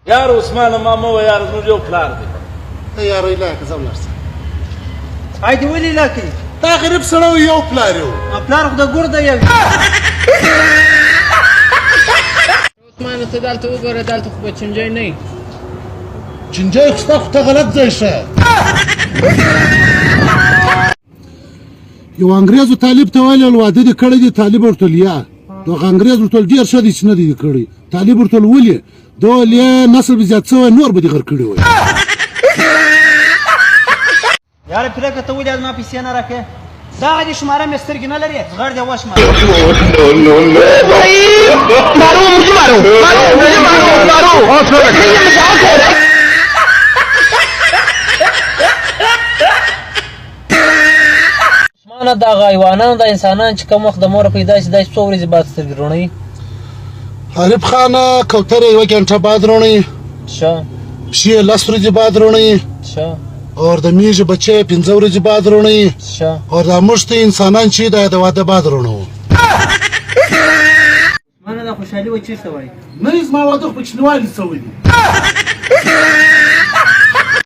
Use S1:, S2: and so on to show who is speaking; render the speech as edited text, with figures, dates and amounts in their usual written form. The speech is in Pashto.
S1: یار عثمان ماما و یار زموږ یو پلار دی.
S2: ته یارۍ لایقه ځه ولاړ شه.
S3: ای دې ولې لاکې
S2: دا غریب سړی و یو پلار یې و.
S3: پلار خو د ګور دی یو
S4: عثمانه ته دلته وګوره دلته خو به چینجی نه وي.
S2: چینجی خو ستا خو ته غلط ځای شه. یو انګریزو طالب ته ویل واده دې کړی دی طالب ورته ویل یا دغه انګریز ورته ویل ډېر ښه دی چې نه دی کړی. طالب ورته ویل ولې ده ویل یا نسل به زیات شوی نور به دې غر کړي وی.
S3: یاره پرېږده ته ولې زما پیسې نه راکړې دغه دې شماره مې سترګې نه لرې زغړ دې وشماره
S4: عثمانه دغه حیوانان د انسانان چې کوم وخت د موره پیدا شي دا چې څو ورځې بعد سترګې روڼوي.
S2: غریب خانه کوترې یوه ګنټه بعد روڼوي.
S4: ښه
S2: پشي یې 10 ورځې بعد روڼوي.
S4: ښه
S2: اور د میږي بچی 15 ورځې بعد روڼوي.
S4: ښه
S2: اور دا موږ ته انسانان چې دا د واده بعد روڼوو.
S3: مانه دا خوشحالي و چېرته وایي
S2: نه زما واده خو په کوچنیوالي شوی دی.